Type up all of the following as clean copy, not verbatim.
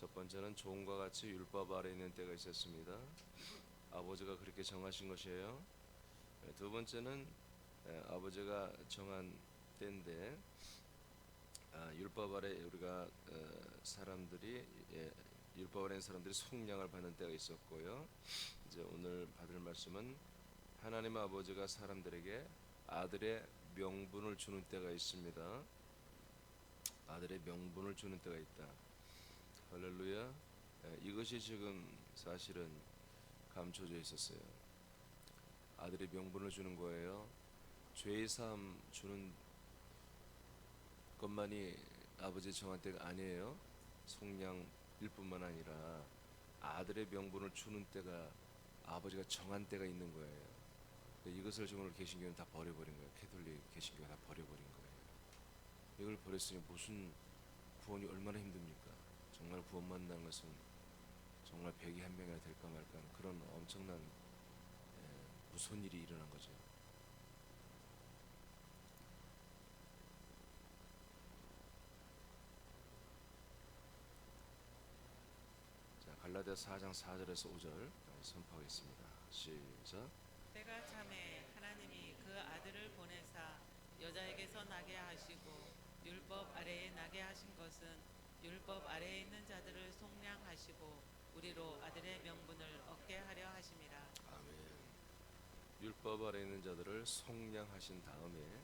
첫 번째는 종과 같이 율법 아래 있는 때가 있었습니다. 아버지가 그렇게 정하신 것이에요. 두 번째는 아버지가 정한 때인데 율법 아래 우리가 사람들이 율법 아래 있는 사람들이 속량을 받는 때가 있었고요. 이제 오늘 받을 말씀은 하나님 아버지가 사람들에게 아들의 명분을 주는 때가 있습니다. 아들의 명분을 주는 때가 있다. 할렐루야. 이것이 지금 사실은 감춰져 있었어요. 아들의 명분을 주는 거예요. 죄의 사함 주는 것만이 아버지 정한 때가 아니에요. 속량일 뿐만 아니라 아들의 명분을 주는 때가 아버지가 정한 때가 있는 거예요. 이것을 지금 오늘 개신교는 다 버려버린 거예요. 캐톨릭 개신교가 다 버려버린 거예요. 이걸 버렸으니 무슨 구원이 얼마나 힘듭니까? 정말 구원 만나는 것은 정말 백이 한 명이나 될까 말까 하는 그런 엄청난 무서운 일이 일어난 거죠. 자, 갈라디아 4장 4절에서 5절 선포하겠습니다. 시작. 때가 참에 하나님이 그 아들을 보내사 여자에게서 나게 하시고 율법 아래에 나게 하신 것은 율법 아래에 있는 자들을 속량하시고 우리로 아들의 명분을 얻게 하려 하심이라. 아멘. 율법 아래 있는 자들을 속량하신 다음에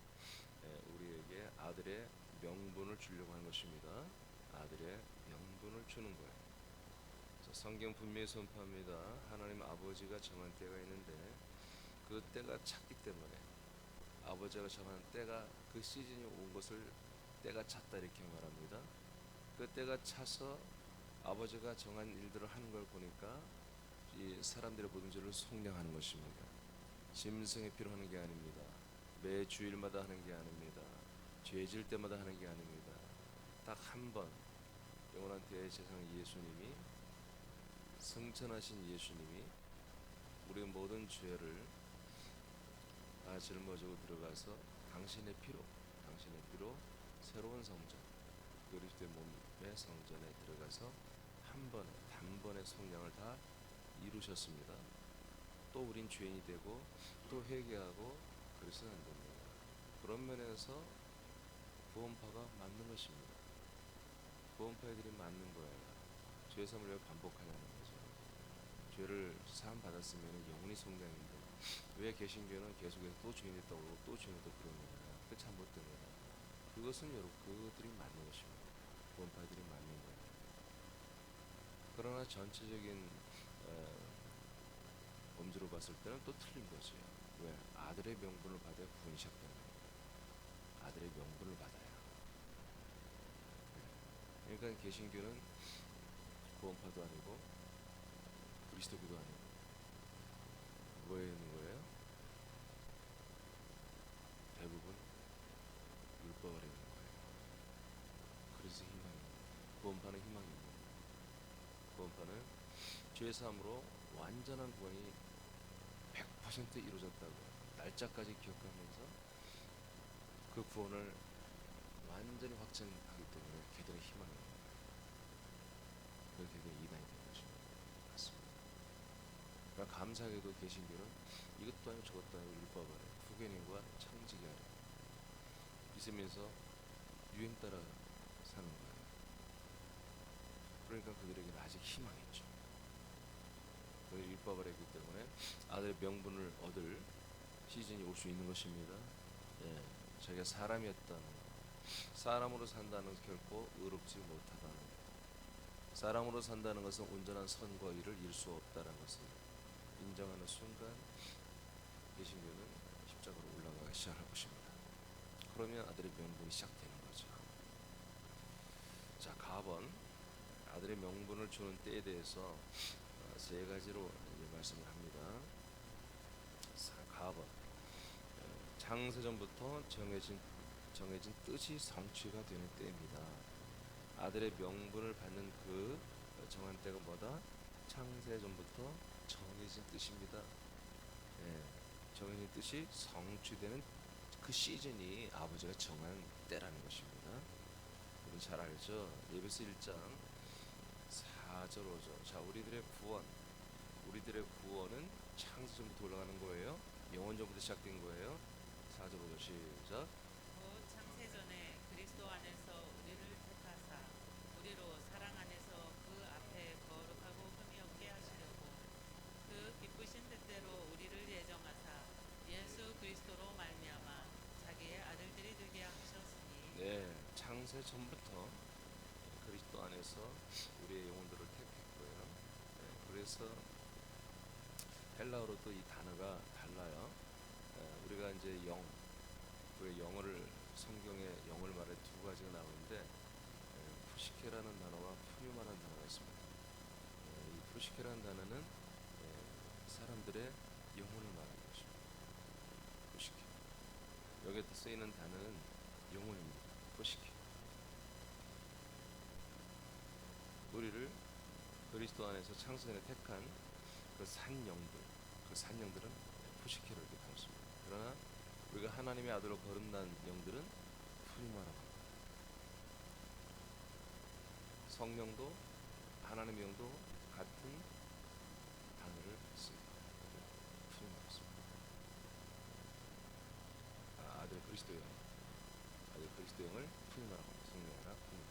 우리에게 아들의 명분을 주려고 하는 것입니다. 아들의 명분을 주는 거예요. 자, 성경 분명히 선포합니다. 하나님 아버지가 정한 때가 있는데 그 때가 찼기 때문에 아버지가 정한 때가 그 시즌이 온 것을 때가 찼다 이렇게 말합니다. 그 때가 차서 아버지가 정한 일들을 하는 걸 보니까 이 사람들의 모든 죄를 속량하는 것입니다. 짐승의 피로 하는 게 아닙니다. 매 주일마다 하는 게 아닙니다. 죄질 때마다 하는 게 아닙니다. 딱 한 번 영원한 대제사장 예수님이 승천하신 예수님이 우리의 모든 죄를 다 짊어지고 들어가서 당신의 피로 새로운 성전 그리스도의 몸의 성전에 들어가서 한 번에 단번에 속량을 다 이루셨습니다. 또 우린 죄인이 되고 또 회개하고 그래서는 안 됩니다. 그런 면에서 구원파가 맞는 것입니다. 구원파들이 맞는 거예요. 죄 사함을 왜 반복하냐는 거죠. 죄를 사함 받았으면 영원히 속량인데 왜 개신교는 계속해서 또 죄인 됐다고 그러고 또 죄인 됐다고 그러는 거예요. 그 잘못된 거예요. 그것은 여러분 그들이 맞는 것입니다. 구원파들이 맞는 거예요. 그러나 전체적인 범주로 봤을 때는 또 틀린 거죠. 왜? 아들의 명분을 받아야 구원이 시작되는 거예요. 아들의 명분을 받아야. 그러니까 개신교는 구원파도 아니고 그리스도교도 아니고 뭐에 있는 거예요? 대부분 율법 아래 있는 거예요. 그래서 희망이 있는 거예요. 구원파는 희망이 있는 거예요. 구원파는 죄사함으로 완전한 구원이 100% 이루어졌다고 날짜까지 기억하면서 그 구원을 완전히 확증하기 때문에 걔들의 희망이 있는 거예요. 그렇게 걔들이 이단이 된 것입니다. 맞습니다. 그러니까 감사하게도 개신교는 이것도 아니고 저것도 아니고 율법 아래 후계님과 청지기 아래 있으면서 유행 따라 사는 거예요. 그러니까 그들에게는 아직 희망이 있죠. 그 율법 아래이기 때문에 아들의 명분을 얻을 시즌이 올 수 있는 것입니다. 예, 자기가 사람이었다는 것, 사람으로 산다는 것은 결코 의롭지 못하다는 것, 사람으로 산다는 것은 온전한 선과 의를 이룰 수 없다는 것을 인정하는 순간 개신교는 십자가로 올라가기 시작할 것입니다. 그러면 아들의 명분이 시작되는 거죠. 자, 가번 아들의 명분을 주는 때에 대해서 세 가지로 말씀을 합니다. 가번 창세전부터 정해진 뜻이 성취가 되는 때입니다. 아들의 명분을 받는 그 정한 때가 뭐다? 창세전부터 정해진 뜻입니다. 예, 정해진 뜻이 성취되는 그 시즌이 아버지가 정한 때라는 것입니다. 여러분 잘 알죠? 예배서 1장 4절 5절. 자, 우리들의 구원은 창세전부터 올라가는 거예요. 영원전부터 시작된 거예요. 4절 5절 시작. 곧 창세전에 그리스도 안에서 우리를 택하사 우리로 사랑 안에서 그 앞에 거룩하고 흠이 없게 하시려고 그 기쁘신 뜻대로 우리를 예정하사 예수 그리스도로 말미암아 자기의 아들들이 되게 하셨으니 네, 창세 전부터 그리스도 안에서 우리의 영혼들을 택했고요. 네, 그래서 헬라어로도 이 단어가 달라요. 우리가 이제 그 영어를 성경에 영어를 말해 두 가지가 나오는데 푸시케라는 단어와 푸뉴마라는 단어가 있습니다. 이 푸시케라는 단어는 사람들의 영혼을 말하는 것입니다. 푸시케. 여기에 쓰이는 단어는 영혼입니다. 푸시케. 우리를 그리스도 안에서 창세전에 택한 그 산영들은 푸시케로 이렇게 담습니다. 그러나 우리가 하나님의 아들로 거듭난 영들은 푸뉴마라고 합니다. 성령도 하나님의 영도 같은 단어를 씁니다. 푸뉴마라 씁니다. 아들 그리스도 영을 푸뉴마라고 합니다. 성령이라 푸뉴마.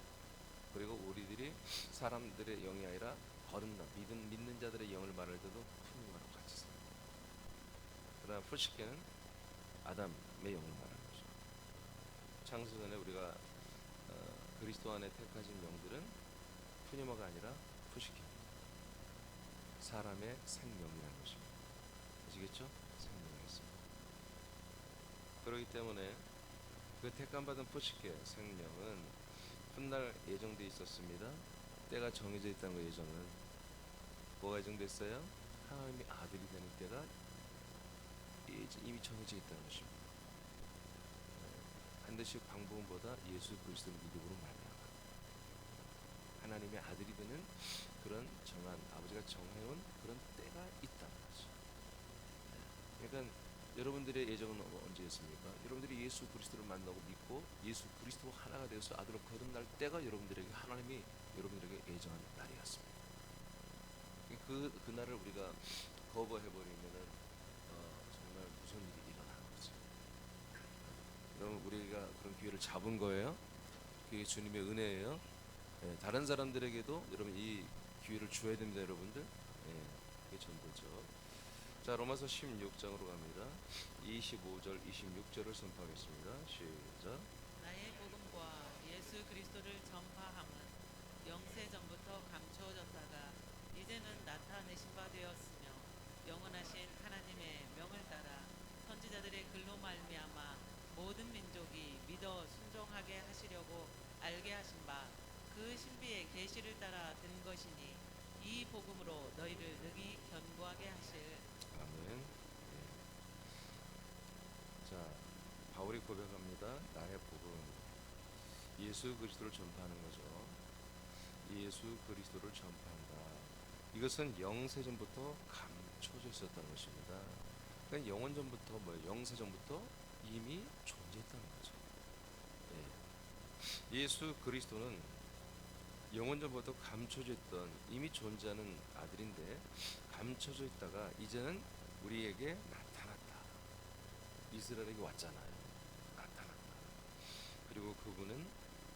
그리고 우리들이 사람들의 영이 아니라 거듭난 믿는 자들의 영을 말할 때도 푸뉴마라고 같이 씁니다. 그러나 푸시케는 아담의 영을 말하는 거죠. 창세전에 우리가 그리스도 안에 택하신 영들은 푸뉴마가 아니라 푸시케입니다. 사람의 생명이라는 것입니다. 아시겠죠? 생명이 있습니다. 그렇기 때문에 그 택감받은 푸시케 생명은 훗날 예정되어 있었습니다. 때가 정해져 있다는 거. 예정은 뭐가 예정됐어요? 하나님의 아들이 되는 때가 이미 정해져 있다는 것입니다. 반드시 방법보다 예수 그리스도를 믿음으로 말미암아 하나님의 아들이 되는 그런 정한 아버지가 정해온 그런 때가 있다는 거죠. 그러니까 여러분들의 예정은 언제였습니까? 여러분들이 예수 그리스도를 만나고 믿고 예수 그리스도와 하나가 되어서 아들로 거듭날 때가 하나님이 여러분들에게 예정한 날이었습니다. 그 날을 우리가 거부해버리면은 정말 무서운 일이 일어나는 거죠. 여러분 우리가 그런 기회를 잡은 거예요. 그게 주님의 은혜예요. 다른 사람들에게도 여러분 이 기회를 주어야 됩니다, 여러분들. 그게 전부죠. 자, 로마서 16장으로 갑니다. 25절, 26절을 선포하겠습니다. 시작. 나의 복음과 예수 그리스도를 전파함은 영세 전부터 감추어졌다가 이제는 나타내신 바 되었으며 영원하신 하나님의 명을 따라 선지자들의 글로 말미암아 모든 민족이 믿어 순종하게 하시려고 알게 하신 바 그 신비의 계시를 따라 된 것이니 이 복음으로 너희를 능히 견고하게 하실. 아멘. 자, 바울이 고백합니다. 나의 복음, 예수 그리스도를 전파하는 거죠. 예수 그리스도를 전파한다. 이것은 영세전부터 감춰져 있었다는 것입니다. 그러니까 영원전부터 영세전부터 이미 존재했다는 거죠. 예수 그리스도는 영원전부터 감춰져 있던 이미 존재하는 아들인데 감춰져 있다가 이제는 우리에게 나타났다. 이스라엘에게 왔잖아요. 나타났다. 그리고 그분은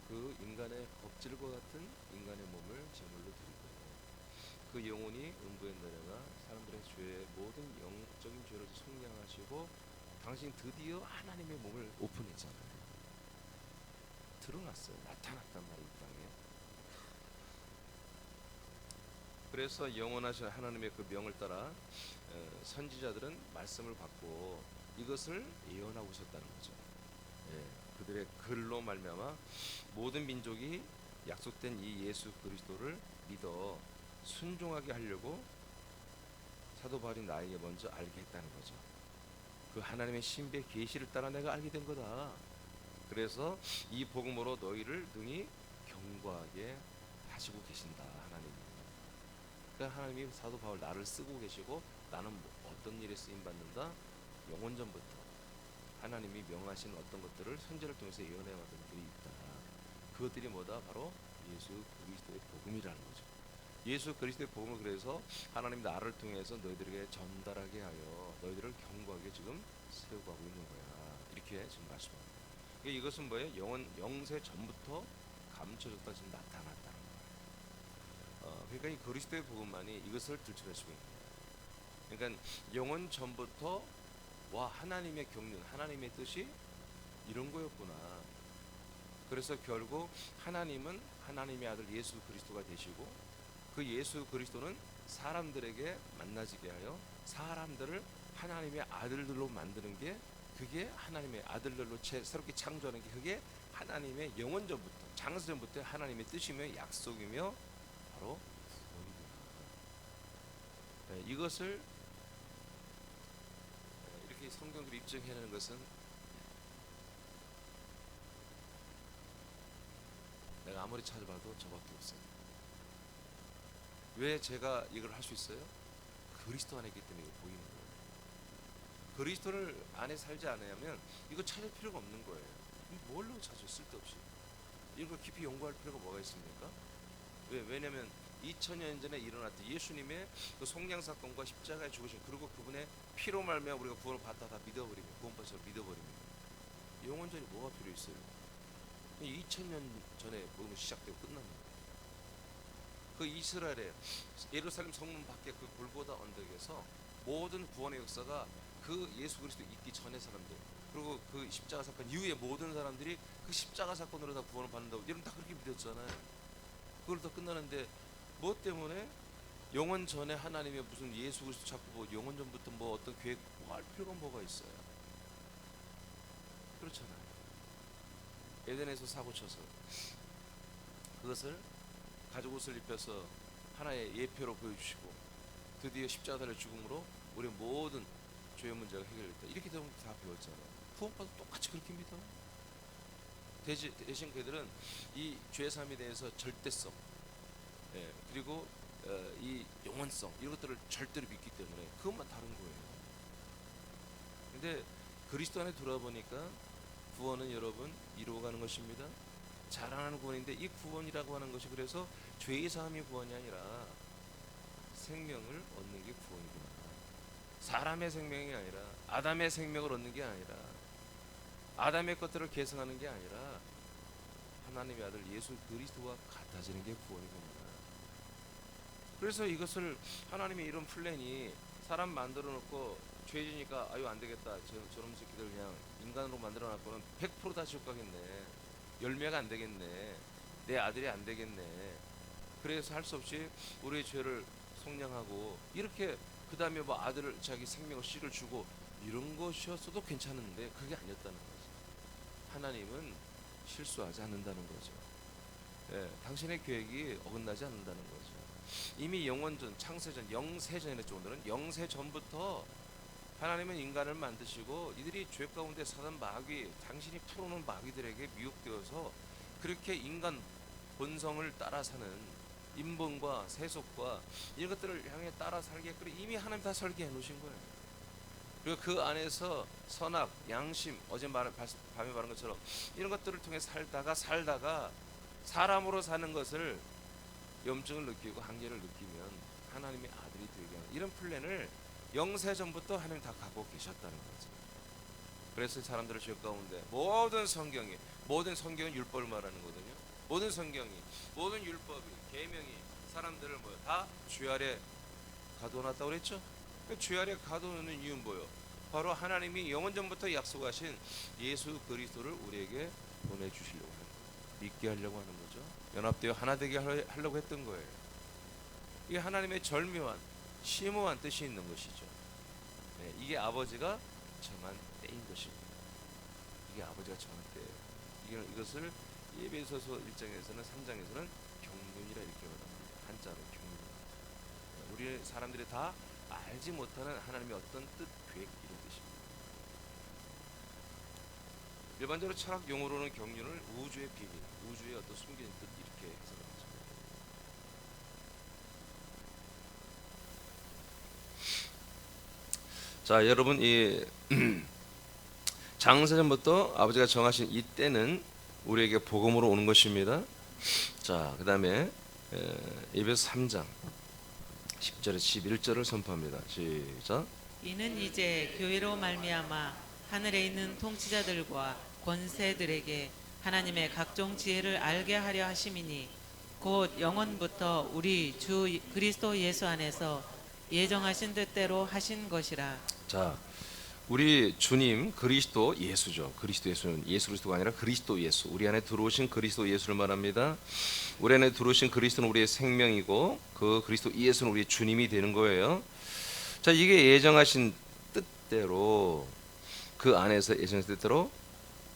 그 인간의 겁질과 같은 인간의 몸을 제물로 드리고 그 영혼이 음부에 내려가 사람들의 죄의 모든 영적인 죄를 속량하시고 당신 드디어 하나님의 몸을 오픈했잖아요. 드러났어요. 나타났단 말이에요. 이 땅에. 그래서 영원하신 하나님의 그 명을 따라 선지자들은 말씀을 받고 이것을 예언하고 있었다는 거죠. 그들의 글로 말미암아 모든 민족이 약속된 이 예수 그리스도를 믿어 순종하게 하려고 사도 바울이 나에게 먼저 알게 했다는 거죠. 그 하나님의 신비의 계시를 따라 내가 알게 된 거다. 그래서 이 복음으로 너희를 능히 견고하게 하시고 계신다. 하나님이. 그러니까 하나님이 사도 바울 나를 쓰고 계시고 나는 어떤 일에 쓰임 받는다. 영원전부터 하나님이 명하신 어떤 것들을 선지자를 통해서 예언해 왔던 것들이 있다. 그것들이 뭐다? 바로 예수 그리스도의 복음이라는 거죠. 예수 그리스도의 복음을 그래서 하나님 나를 통해서 너희들에게 전달하게 하여 너희들을 견고하게 지금 세우고 하고 있는 거야. 이렇게 지금 말씀합니다. 그러니까 이것은 뭐예요? 영세 전부터 감춰졌다 지금 나타났다는 거예요. 그러니까 이 그리스도의 복음만이 이것을 들춰낼 수가 있는 거예요. 그러니까 영원 전부터 와 하나님의 경륜, 하나님의 뜻이 이런 거였구나. 그래서 결국 하나님은 하나님의 아들 예수 그리스도가 되시고 그 예수 그리스도는 사람들에게 만나지게 하여 사람들을 하나님의 아들들로 만드는 게 그게 하나님의 아들들로 새롭게 창조하는 게 그게 하나님의 영원전부터 장세전부터 하나님의 뜻이며 약속이며 바로 구원이구나. 이것을 이렇게 성경으로 입증해내는 것은 내가 아무리 찾아봐도 저밖에 없어요. 왜 제가 이걸 할 수 있어요? 그리스도 안에 있기 때문에 보이는 거예요. 그리스도를 안에 살지 않으면 이거 찾을 필요가 없는 거예요. 뭘로 찾아 쓸데없이. 이거 깊이 연구할 필요가 뭐가 있습니까? 왜냐면 2000년 전에 일어났던 예수님의 그 속량 사건과 십자가에 죽으신 그리고 그분의 피로 말미암아 우리가 구원을 받다 다 믿어버리면 구원받아서 믿어버리면 영원전이 뭐가 필요 있어요? 2000년 전에 모든 시작되고 끝난 거예요. 그 이스라엘의 예루살렘 성문 밖에 그 골고다 언덕에서 모든 구원의 역사가 그 예수 그리스도 있기 전의 사람들 그리고 그 십자가 사건 이후에 모든 사람들이 그 십자가 사건으로 다 구원을 받는다고 여러분 다 그렇게 믿었잖아요. 그걸 다 끝나는데 뭐 때문에 영원 전에 하나님의 무슨 예수 그리스도 자꾸 뭐 영원 전부터 뭐 어떤 계획 뭐 할 필요가 뭐가 있어요? 그렇잖아요. 에덴에서 사고 쳐서 그것을 가죽 옷을 입혀서 하나의 예표로 보여주시고 드디어 십자가 달려 죽음으로 우리의 모든 죄의 문제가 해결됐다. 이렇게 되면 다 배웠잖아요. 구원받아 똑같이 그렇게 믿어. 대신 그들은 이 죄사함에 대해서 절대성, 그리고 이 영원성 이런 것들을 절대로 믿기 때문에 그것만 다른 거예요. 근데 그리스도 안에 돌아보니까 구원은 여러분 이루어가는 것입니다. 자라나는 구원인데 이 구원이라고 하는 것이 그래서 죄의 사함이 구원이 아니라 생명을 얻는 게 구원이구나. 사람의 생명이 아니라 아담의 생명을 얻는 게 아니라 아담의 것들을 계승하는 게 아니라 하나님의 아들 예수 그리스도와 같아지는 게 구원이구나. 그래서 이것을 하나님의 이런 플랜이 사람 만들어 놓고 죄지니까 아유 안 되겠다. 저놈 새끼들 그냥 인간으로 만들어 놨고는 100%다 지옥 가겠네. 열매가 안 되겠네. 내 아들이 안 되겠네. 그래서 할 수 없이 우리의 죄를 속량하고 이렇게 그 다음에 뭐 아들을 자기 생명을 씨를 주고 이런 것이었어도 괜찮은데 그게 아니었다는 거죠. 하나님은 실수하지 않는다는 거죠. 당신의 계획이 어긋나지 않는다는 거죠. 이미 영원전, 창세전, 영세전이랬죠. 오늘은 영세전부터 하나님은 인간을 만드시고 이들이 죄 가운데 사단 마귀, 당신이 풀어놓은 마귀들에게 미혹되어서 그렇게 인간 본성을 따라 사는 인본과 세속과 이런 것들을 향해 따라 살게 이미 하나님 다 설계해 놓으신 거예요. 그리고 그 안에서 선악, 양심, 어제 밤에 말한 것처럼 이런 것들을 통해 살다가 사람으로 사는 것을 염증을 느끼고 한계를 느끼면 하나님의 아들이 되게 하는 이런 플랜을 영세전부터 하나님 다 갖고 계셨다는 거죠. 그래서 사람들을 죄 가운데 모든 성경은 율법을 말하는 거거든요. 모든 율법이 계명이 사람들을 다 죄 아래 가둬놨다고 그랬죠. 죄 아래 가둬놓는 이유는 뭐예요? 바로 하나님이 영원전부터 약속하신 예수 그리스도를 우리에게 보내주시려고 하는 거예요. 믿게 하려고 하는 거죠. 연합되어 하나 되게 하려고 했던 거예요. 이게 하나님의 절묘한 심오한 뜻이 있는 것이죠. 이게 아버지가 정한 때인 것입니다. 이게 아버지가 정한 때예요. 이것을 예배소서 1장에서는 3장에서는 경륜이라 이렇게 말합니다. 한자로 경륜. 우리 사람들이 다 알지 못하는 하나님의 어떤 뜻, 계획 이런 뜻입니다. 일반적으로 철학 용어로는 경륜을 우주의 비밀, 우주의 어떤 숨겨진 뜻 이렇게 해석합니다. 자, 여러분 이 장세전부터 아버지가 정하신 이 때는 우리에게 복음으로 오는 것입니다. 자, 그다음에 에베소 3장 10절에서 11절을 선포합니다. 시작. 이는 이제 교회로 말미암아 하늘에 있는 통치자들과 권세들에게 하나님의 각종 지혜를 알게 하려 하심이니 곧 영원부터 우리 주 그리스도 예수 안에서 예정하신 뜻대로 하신 것이라. 자, 우리 주님 그리스도 예수죠. 그리스도 예수는 예수 그리스도가 아니라 그리스도 예수. 우리 안에 들어오신 그리스도 예수를 말합니다. 우리 안에 들어오신 그리스도는 우리의 생명이고 그 그리스도 예수는 우리의 주님이 되는 거예요. 자, 이게 예정하신 뜻대로 그 안에서 예정하신 뜻대로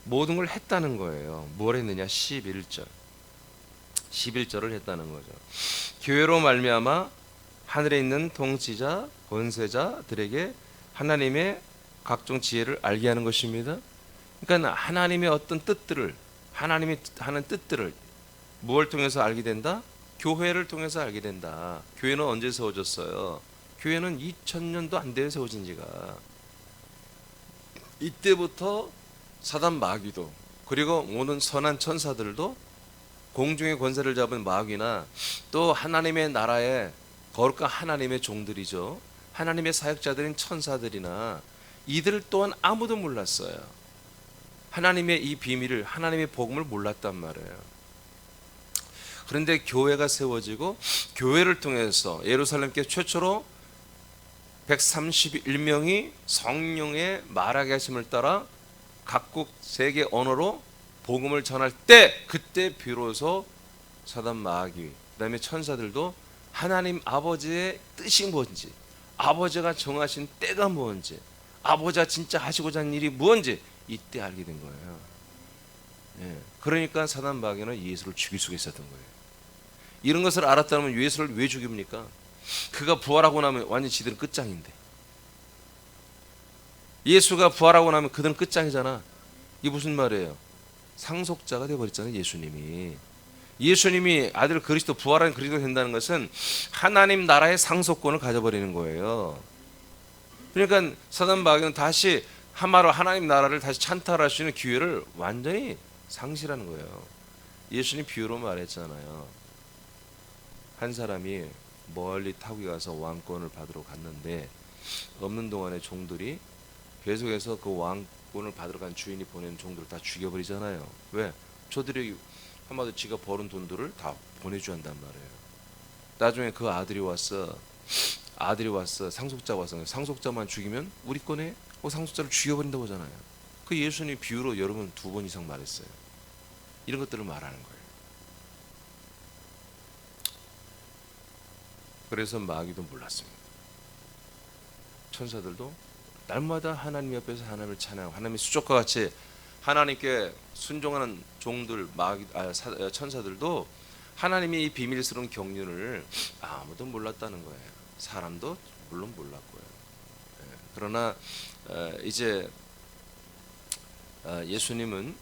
모든 걸 했다는 거예요. 뭘 했느냐? 11절을 했다는 거죠. 교회로 말미암아 하늘에 있는 통치자, 권세자들에게 하나님의 각종 지혜를 알게 하는 것입니다. 그러니까 하나님의 어떤 뜻들을, 하나님이 하는 뜻들을 무엇을 통해서 알게 된다? 교회를 통해서 알게 된다. 교회는 언제 세워졌어요? 교회는 2000년도 안 돼요, 세워진 지가. 이때부터 사단 마귀도 그리고 모든 선한 천사들도 공중의 권세를 잡은 마귀나 또 하나님의 나라의 거룩한 하나님의 종들이죠. 하나님의 사역자들인 천사들이나 이들 또한 아무도 몰랐어요. 하나님의 이 비밀을, 하나님의 복음을 몰랐단 말이에요. 그런데 교회가 세워지고 교회를 통해서 예루살렘께 최초로 131명이 성령의 말하게 하심을 따라 각국 세계 언어로 복음을 전할 때, 그때 비로소 사단 마귀 그다음에 천사들도 하나님 아버지의 뜻이 뭔지, 아버지가 정하신 때가 뭔지, 아버지가 진짜 하시고자 하는 일이 뭔지 이때 알게 된 거예요. 예. 그러니까 사단 마귀는 예수를 죽일 수가 있었던 거예요. 이런 것을 알았다면 예수를 왜 죽입니까? 그가 부활하고 나면 완전 지들은 끝장인데. 예수가 부활하고 나면 그들은 끝장이잖아. 이게 무슨 말이에요? 상속자가 되어버렸잖아요. 예수님이 아들 그리스도, 부활한 그리스도 된다는 것은 하나님 나라의 상속권을 가져버리는 거예요. 그러니까 사단 마귀는 다시 한마로 하나님 나라를 다시 찬탈할 수 있는 기회를 완전히 상실하는 거예요. 예수님 비유로 말했잖아요. 한 사람이 멀리 타국에 가서 왕권을 받으러 갔는데 없는 동안에 종들이 계속해서 그 왕권을 받으러 간 주인이 보낸 종들을 다 죽여버리잖아요. 왜? 저들이 한마디로 지가 벌은 돈들을 다 보내줘야 한단 말이에요. 나중에 그 아들이 왔어, 상속자가 왔어. 상속자만 죽이면 우리 거네? 상속자를 죽여버린다고 하잖아요. 그 예수님 비유로 여러분 2번 이상 말했어요. 이런 것들을 말하는 거예요. 그래서 마귀도 몰랐습니다. 천사들도 날마다 하나님 옆에서 하나님을 찬양하고 하나님의 수족과 같이 하나님께 순종하는 종들, 천사들도 하나님의 이 비밀스러운 경륜을 아무도 몰랐다는 거예요. 사람도 물론 몰랐고요. 그러나 이제 예수님은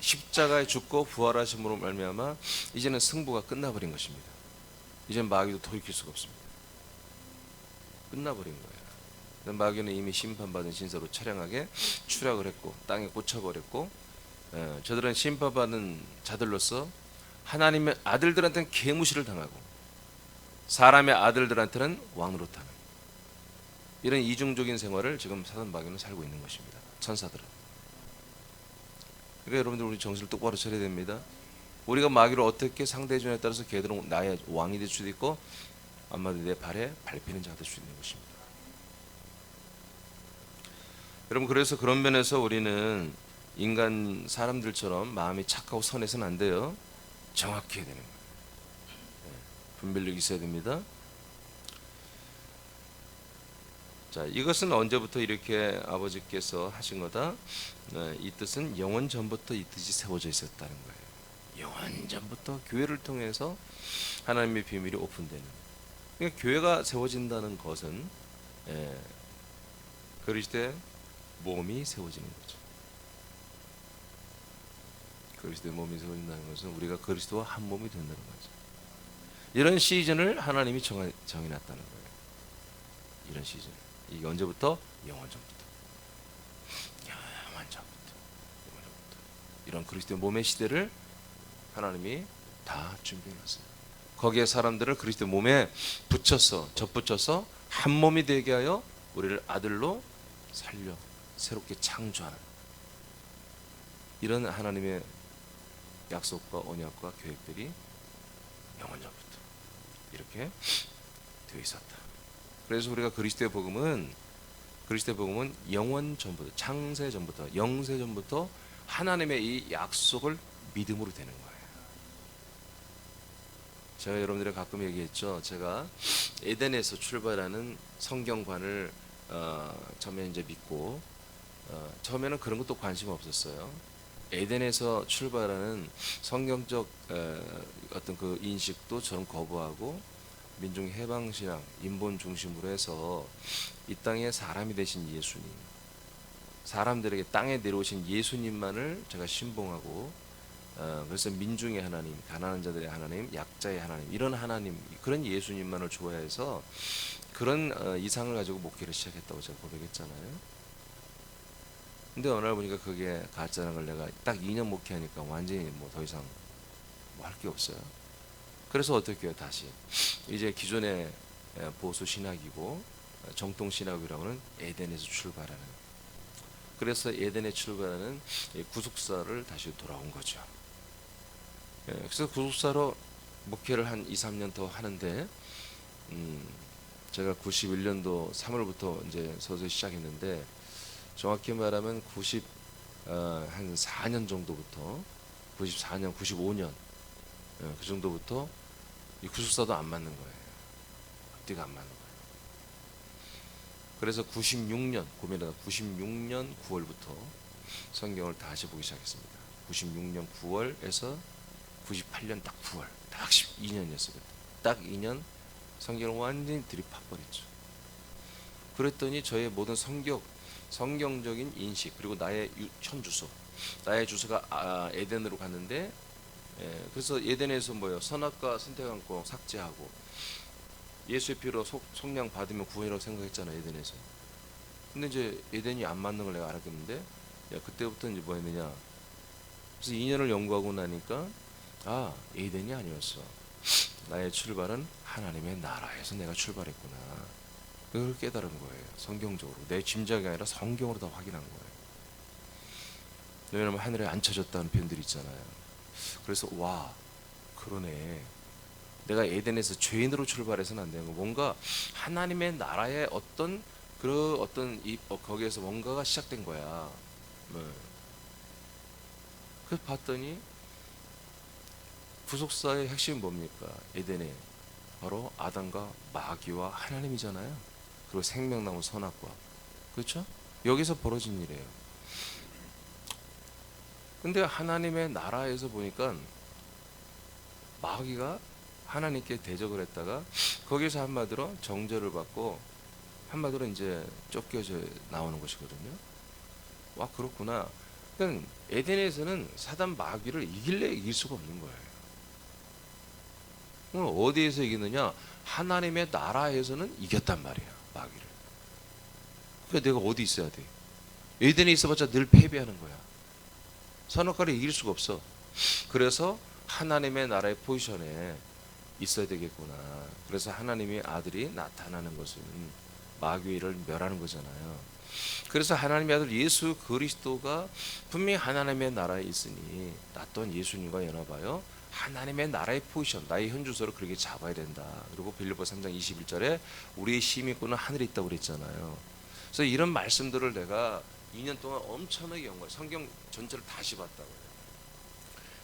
십자가에 죽고 부활하심으로 말미암아 이제는 승부가 끝나버린 것입니다. 이제 마귀도 돌이킬 수가 없습니다. 끝나버린 거예요. 마귀는 이미 심판받은 신세로 처량하게 추락을 했고 땅에 꽂혀버렸고, 저들은 심판받은 자들로서 하나님의 아들들한테는 계무시를 당하고 사람의 아들들한테는 왕노릇하는 이런 이중적인 생활을 지금 사단 마귀는 살고 있는 것입니다. 천사들은. 그러니까 여러분들 우리 정신을 똑바로 차려야 됩니다. 우리가 마귀를 어떻게 상대해 주냐에 따라서 걔들은 나의 왕이 될 수도 있고 아마도 내 발에 밟히는 자가 될 수 있는 것입니다. 여러분, 그래서 그런 면에서 우리는 인간 사람들처럼 마음이 착하고 선해서는 안 돼요. 정확해야 되는 거예요. 분별력이 있어야 됩니다. 자, 이것은 언제부터 이렇게 아버지께서 하신 거다? 이 뜻은 영원 전부터 이 뜻이 세워져 있었다는 거예요. 영원 전부터 교회를 통해서 하나님의 비밀이 오픈되는. 그러니까 교회가 세워진다는 것은 그리스도의 몸이 세워지는 거죠. 그리스도의 몸이 세워진다는 것은 우리가 그리스도와 한 몸이 된다는 거죠. 이런 시즌을 하나님이 정해놨다는 거예요. 이런 시즌. 이게 언제부터? 영원 전부터. 영원 전부터. 이런 그리스도의 몸의 시대를 하나님이 다 준비해놨어요. 거기에 사람들을 그리스도 몸에 붙여서 접붙여서 한 몸이 되게 하여 우리를 아들로 살려 새롭게 창조하는 이런 하나님의 약속과 언약과 계획들이 영원전부터 이렇게 되어 있었다. 그래서 우리가 그리스도의 복음은 영원 전부터, 창세 전부터, 영세 전부터 하나님의 이 약속을 믿음으로 되는 거예요. 제가 여러분들이 가끔 얘기했죠. 제가 에덴에서 출발하는 성경관을 처음에 이제 믿고 처음에는 그런 것도 관심 없었어요. 에덴에서 출발하는 성경적 어떤 그 인식도 저는 거부하고 민중 해방신앙 인본 중심으로 해서 이 땅에 사람이 되신 예수님, 사람들에게 땅에 내려오신 예수님만을 제가 신봉하고 그래서 민중의 하나님, 가난한 자들의 하나님, 약자의 하나님 이런 하나님 그런 예수님만을 좋아해서 그런 이상을 가지고 목회를 시작했다고 제가 고백했잖아요. 근데 어느 날 보니까 그게 가짜라는 걸 내가 딱 2년 목회하니까 완전히 뭐 더 이상 뭐 할 게 없어요. 그래서 어떻게 해요? 다시 이제 기존의 보수 신학이고 정통 신학이라고는 에덴에서 출발하는, 그래서 에덴에 출발하는 구속사를 다시 돌아온 거죠. 그래서 구속사로 목회를 한 2, 3년 더 하는데 제가 91년도 3월부터 이제 서서히 시작했는데 정확히 말하면 한 4년 정도부터 94년, 95년 그 정도부터 이 구속사도 안 맞는 거예요. 앞뒤가 안 맞는 거예요. 그래서 96년 9월부터 성경을 다시 보기 시작했습니다. 96년 9월에서 98년 딱 9월 딱 12년이었어요. 딱 2년 성경을 완전히 들이파버렸죠. 그랬더니 저의 모든 성경적인 인식 그리고 나의 현 주소, 나의 주소가 에덴으로 갔는데 그래서 에덴에서 뭐예요? 선악과 선택한 거 삭제하고 예수의 피로 속량 받으면 구원이라고 생각했잖아 에덴에서. 근데 이제 에덴이 안 맞는 걸 내가 알았겠는데 그때부터 이제 뭐 했느냐? 그래서 2년을 연구하고 나니까 에덴이 아니었어. 나의 출발은 하나님의 나라에서 내가 출발했구나. 그걸 깨달은 거예요. 성경적으로 내 짐작이 아니라 성경으로 다 확인한 거예요. 왜냐하면 하늘에 앉혀졌다는 표현들이 있잖아요. 그래서 와 그러네. 내가 에덴에서 죄인으로 출발해서는 안 되는 거. 뭔가 하나님의 나라의 어떤 거기에서 뭔가가 시작된 거야. 그래서 봤더니 구속사의 핵심은 뭡니까? 에덴에 바로 아담과 마귀와 하나님이잖아요. 그리고 생명나무 선악과, 그렇죠? 여기서 벌어진 일이에요. 근데 하나님의 나라에서 보니까 마귀가 하나님께 대적을 했다가 거기서 한마디로 정죄를 받고 한마디로 이제 쫓겨져 나오는 것이거든요. 와 그렇구나. 그러니까 에덴에서는 사단 마귀를 이길 수가 없는 거예요. 그럼 어디에서 이기느냐? 하나님의 나라에서는 이겼단 말이야 마귀를. 그러니까 내가 어디 있어야 돼? 에덴에 있어봤자 늘 패배하는 거야. 선악과를 이길 수가 없어. 그래서 하나님의 나라의 포지션에 있어야 되겠구나. 그래서 하나님의 아들이 나타나는 것은 마귀를 멸하는 거잖아요. 그래서 하나님의 아들 예수 그리스도가 분명히 하나님의 나라에 있으니 나 또한 예수님과 연합하여 하나님의 나라의 포지션, 나의 현주소를 그렇게 잡아야 된다. 그리고 빌립보 3장 21절에 우리의 시민권은 하늘에 있다고 그랬잖아요. 그래서 이런 말씀들을 내가 2년 동안 엄청나게 연구해 성경 전체를 다시 봤다고요.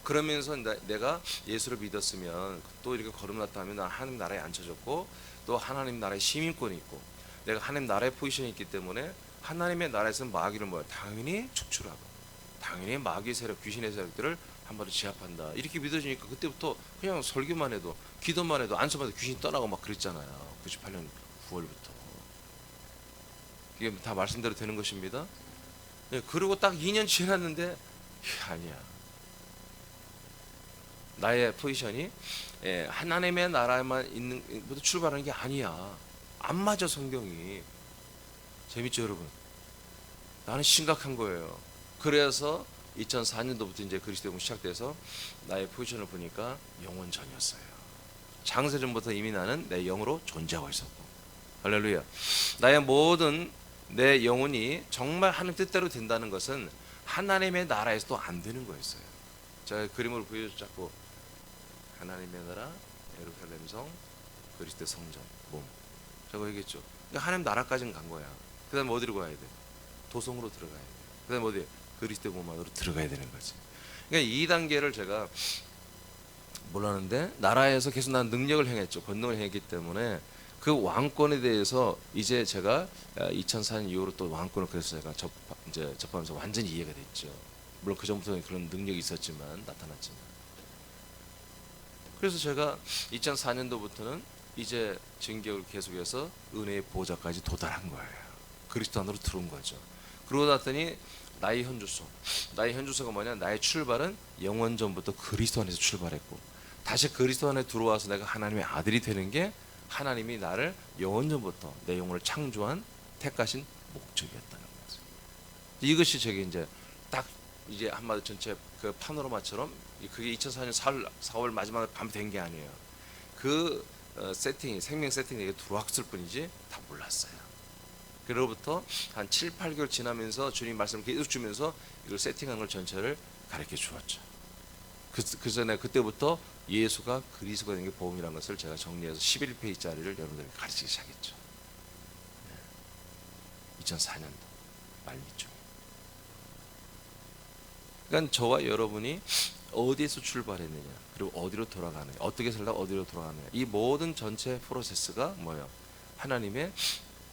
그러면서 내가 예수를 믿었으면 또 이렇게 거듭났다 하면 난 하나님 나라에 앉혀졌고 또 하나님 나라의 시민권이 있고 내가 하나님 나라의 포지션이 있기 때문에 하나님의 나라에서는 마귀를 당연히 축출하고 당연히 마귀의 세력, 귀신의 세력들을 한번에 제압한다. 이렇게 믿어지니까 그때부터 그냥 설교만 해도 기도만 해도 안수만 해도 귀신이 떠나고 막 그랬잖아요. 98년 9월부터. 이게 다 말씀대로 되는 것입니다. 그리고 딱 2년 지났는데 아니야. 나의 포지션이 하나님의 나라에만 있는 것도 출발하는 게 아니야. 안 맞아 성경이. 재밌죠 여러분? 나는 심각한 거예요. 그래서 2004년도부터 이제 그리스도의 복음이 시작돼서 나의 포지션을 보니까 영원전이었어요. 창세전부터 이미 나는 내 영으로 존재하고 있었고, 할렐루야. 나의 모든 내 영혼이 정말 하나님 뜻대로 된다는 것은 하나님의 나라에서도 안 되는 거였어요. 제가 그림으로 보여줬고, 하나님의 나라, 예루살렘 성, 그리스도의 성전, 몸. 제가 얘기했죠. 그러니까 하나님 나라까지는 간 거야. 그 다음에 어디로 가야 돼? 도성으로 들어가야 돼. 그 다음에 어디? 그리스도의 몸 안으로 들어가야 되는 거지. 그러니까 이 단계를 제가 몰랐는데, 나라에서 계속 난 능력을 행했죠. 권능을 행했기 때문에 그 왕권에 대해서 이제 제가 2004년 이후로 또 왕권을 그래서 제가 접하면서 완전히 이해가 됐죠. 물론 그 전부터는 그런 능력이 있었지만, 나타났지만. 그래서 제가 2004년도부터는 이제 진격을 계속해서 은혜의 보좌까지 도달한 거예요. 그리스도 안으로 들어온 거죠. 그러고 났더니 나의 현주소가 뭐냐? 나의 출발은 영원전부터 그리스도 안에서 출발했고, 다시 그리스도 안에 들어와서 내가 하나님의 아들이 되는 게 하나님이 나를 영원전부터 내 영혼을 창조한 택하신 목적이었다는 거죠. 이것이 제게 이제 딱 이제 한마디 전체 그 파노라마처럼, 그게 2004년 4월 마지막에 밤 된 게 아니에요. 그 세팅이, 생명 세팅이 들어왔을 뿐이지 다 몰랐어요. 그로부터 한 7, 8개월 지나면서 주님 말씀을 계속 주면서 이걸 세팅한 걸 전체를 가르쳐 주었죠. 그래서 내가 그때부터 예수가 그리스도가 된 게 복음이라는 것을 제가 정리해서 11페이지짜리를 여러분들에게 가르치기 시작했죠. 2004년도 말미쯤. 그러니까 저와 여러분이 어디에서 출발했느냐, 그리고 어디로 돌아가느냐, 어떻게 살다가 어디로 돌아가느냐, 이 모든 전체 프로세스가 뭐예요? 하나님의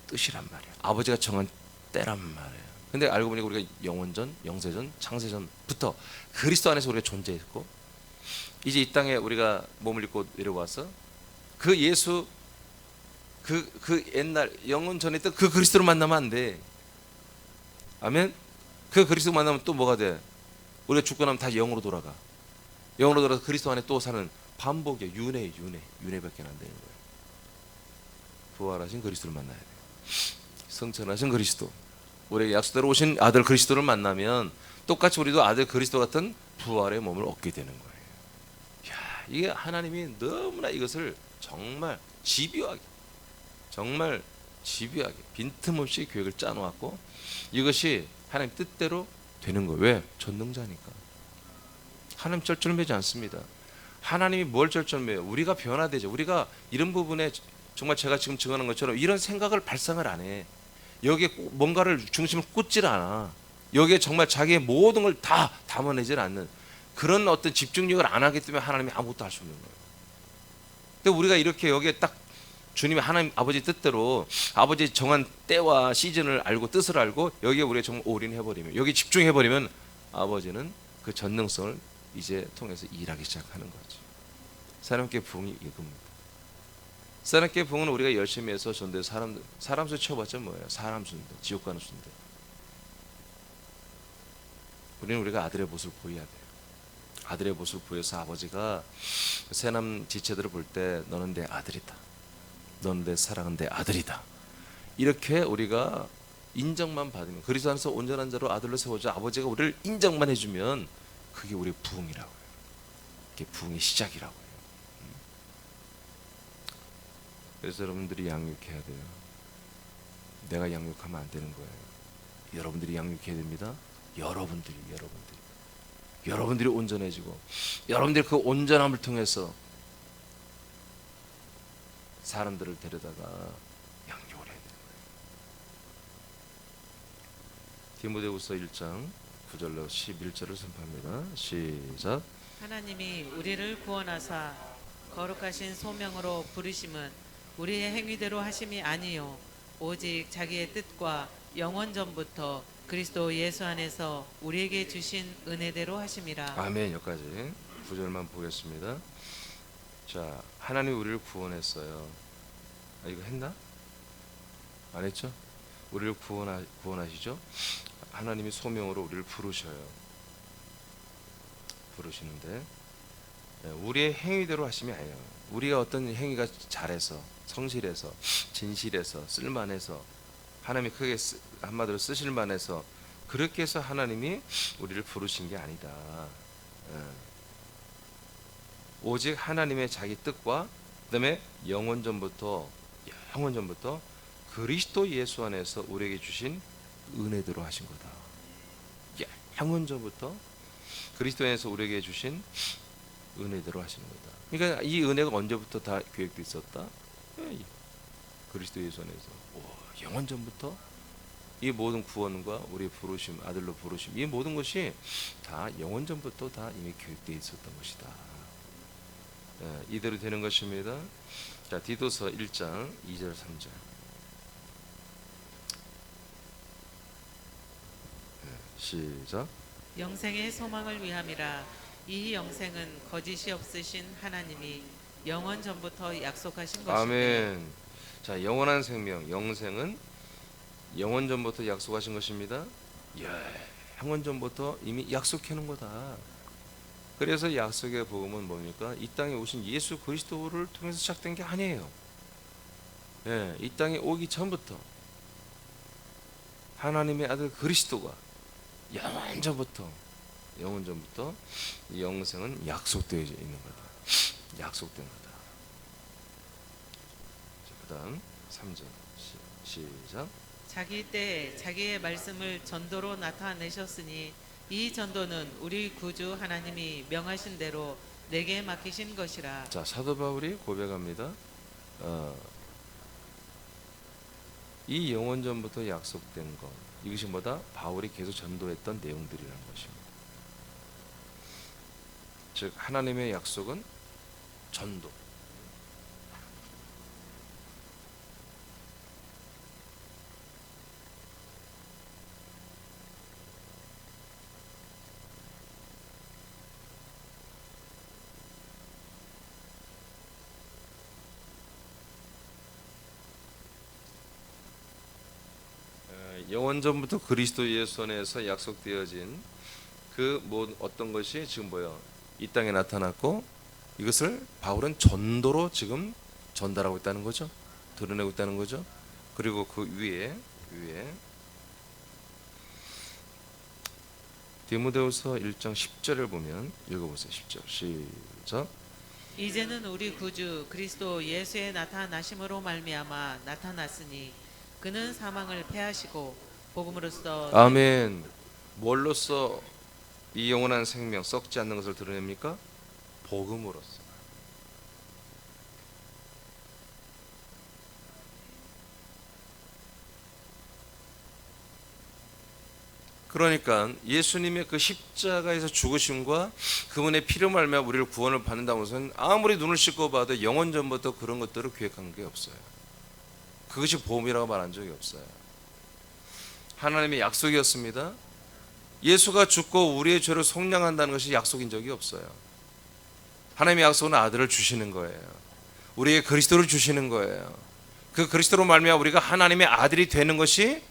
뜻이란 말이에요. 아버지가 정한 때란 말이에요. 근데 알고 보니 우리가 영원전, 영세전, 창세전부터 그리스도 안에서 우리가 존재했고, 이제 이 땅에 우리가 몸을 입고 내려와서 그 예수, 그 옛날 영원 전에 있던 그 그리스도를 만나면 안 돼. 아멘. 그 그리스도 만나면 또 뭐가 돼? 우리가 죽고 나면 다시 영으로 돌아가. 영으로 돌아서 그리스도 안에 또 사는 반복이야. 윤회밖에 안 되는 거예요. 부활하신 그리스도를 만나야 돼. 성천하신 그리스도, 우리에게 약속대로 오신 아들 그리스도를 만나면 똑같이 우리도 아들 그리스도 같은 부활의 몸을 얻게 되는 거예요. 야, 이게 하나님이 너무나 이것을 정말 집요하게 빈틈없이 계획을 짜놓았고, 이것이 하나님 뜻대로 되는 거예요. 왜? 전능자니까. 하나님 쩔쩔매지 않습니다. 하나님이 뭘 쩔쩔매요? 우리가 변화되죠. 우리가 이런 부분에 정말 제가 지금 증언한 것처럼 이런 생각을 발상을 안 해. 여기에 뭔가를 중심을 꽂질 않아. 여기에 정말 자기의 모든 걸 다 담아내질 않는 그런 어떤 집중력을 안 하기 때문에 하나님이 아무것도 할 수 없는 거예요. 근데 우리가 이렇게 여기에 딱 주님의 하나님 아버지 뜻대로 아버지 정한 때와 시즌을 알고 뜻을 알고 여기에 우리가 정말 올인해버리면, 여기 집중해버리면 아버지는 그 전능성을 이제 통해서 일하기 시작하는 거죠. 사람께 부흥이 이겁니다. 사람께 부흥은 우리가 열심히 해서 전대 사람 수 쳐봤자 뭐예요? 사람 수인데, 지옥 가는 수인데. 우리가 아들의 모습을 보여야 돼요. 아들의 모습을 보여서 아버지가 새남 지체들을 볼 때 너는 내 아들이다, 너는 내 사랑은 내 아들이다, 이렇게 우리가 인정만 받으면, 그리스도 안에서 온전한 자로 아들로 세워져 아버지가 우리를 인정만 해주면 그게 우리의 부흥이라고 해요. 그게 부흥의 시작이라고 해요. 그래서 여러분들이 양육해야 돼요. 내가 양육하면 안 되는 거예요. 여러분들이 양육해야 됩니다. 여러분들이 온전해지고, 여러분들이 그 온전함을 통해서 사람들을 데려다가 양육을 해야 되는 거예요. 디모데후서 1장 9절로 11절을 선포합니다. 시작. 하나님이 우리를 구원하사 거룩하신 소명으로 부르심은 우리의 행위대로 하심이 아니요 오직 자기의 뜻과 영원전부터 그리스도 예수 안에서 우리에게 주신 은혜대로 하심이라. 아멘. 여기까지 9절만 보겠습니다. 자, 하나님이 우리를 구원했어요. 이거 했나? 안 했죠? 우리를 구원하시죠? 하나님이 소명으로 우리를 부르시는데 우리의 행위대로 하심이 아니에요. 우리가 어떤 행위가 잘해서, 성실해서, 진실해서, 쓸만해서, 하나님이 크게 한마디로 쓰실만해서 그렇게 해서 하나님이 우리를 부르신 게 아니다. 오직 하나님의 자기 뜻과 그다음에 영원전부터 그리스도 예수 안에서 우리에게 주신 은혜대로 하신 거다. 영원전부터 그리스도 안에서 우리에게 주신 은혜대로 하시는 거다. 그러니까 이 은혜가 언제부터 다 계획돼 있었다? 그리스도 예수 안에서 영원전부터 이 모든 구원과 우리의 부르심, 아들로 부르심, 이 모든 것이 다 영원전부터 다 이미 계획되어 있었던 것이다. 이대로 되는 것입니다. 자, 디도서 1장 2절 3절. 시작. 영생의 소망을 위함이라. 이 영생은 거짓이 없으신 하나님이 영원 전부터 약속하신 것이니. 아멘. 자, 영원한 생명, 영생은 영원 전부터 약속하신 것입니다. 영원 전부터 이미 약속해 놓은 거다. 그래서 약속의 복음은 뭡니까? 이 땅에 오신 예수 그리스도를 통해서 시작된 게 아니에요. 이 땅에 오기 전부터 하나님의 아들 그리스도가 영원 전부터 이 영생은 약속되어 있는 거다. 약속된 거다. 자, 그다음 3절 시작. 자기 때에 자기의 말씀을 전도로 나타내셨으니 이 전도는 우리 구주 하나님이 명하신 대로 내게 맡기신 것이라. 자, 사도 바울이 고백합니다. 이 영원 전부터 약속된 것, 이것이 뭐다? 바울이 계속 전도했던 내용들이라는 것입니다. 즉 하나님의 약속은 전도. 영원전부터 그리스도 예수 안에서 약속되어진 그 어떤 것이 지금 이 땅에 나타났고, 이것을 바울은 전도로 지금 전달하고 있다는 거죠. 드러내고 있다는 거죠. 그리고 그 위에 디모데후서 1장 10절을 보면 읽어보세요. 10절 시작. 이제는 우리 구주 그리스도 예수의 나타나심으로 말미암아 나타났으니 그는 사망을 패하시고 복음으로써. 아멘. 뭘로써 이 영원한 생명 썩지 않는 것을 드러냅니까? 복음으로써. 그러니까 예수님의 그 십자가에서 죽으심과 그분의 피로 말미암아 우리를 구원을 받는다는 것은 아무리 눈을 씻고 봐도 영원 전부터 그런 것들을 계획한 게 없어요. 그것이 복음이라고 말한 적이 없어요. 하나님의 약속이었습니다. 예수가 죽고 우리의 죄를 속량한다는 것이 약속인 적이 없어요. 하나님의 약속은 아들을 주시는 거예요. 우리에게 그리스도를 주시는 거예요. 그 그리스도로 말미암아 우리가 하나님의 아들이 되는 것이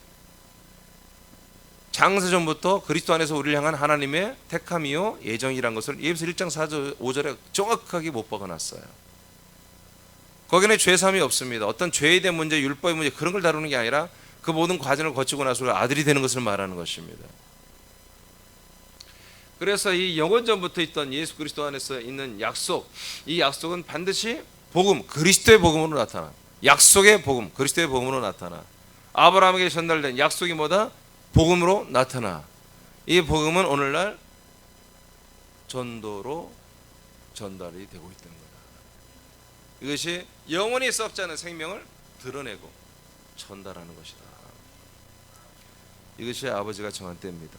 장세전부터 그리스도 안에서 우리를 향한 하나님의 택함이요 예정이란 것을 에베소 1장 4절 5절에 정확하게 못 박아놨어요. 거기는 죄사함이 없습니다. 어떤 죄에 대한 문제, 율법의 문제 그런 걸 다루는 게 아니라 그 모든 과정을 거치고 나서 우리가 아들이 되는 것을 말하는 것입니다. 그래서 이 영원 전부터 있던 예수 그리스도 안에서 있는 약속, 이 약속은 반드시 복음, 그리스도의 복음으로 나타나. 약속의 복음, 그리스도의 복음으로 나타나. 아브라함에게 전달된 약속이 뭐다? 복음으로 나타나. 이 복음은 오늘날 전도로 전달이 되고 있다는 거다. 이것이 영원히 썩지 않은 생명을 드러내고 전달하는 것이다. 이것이 아버지가 정한 때입니다.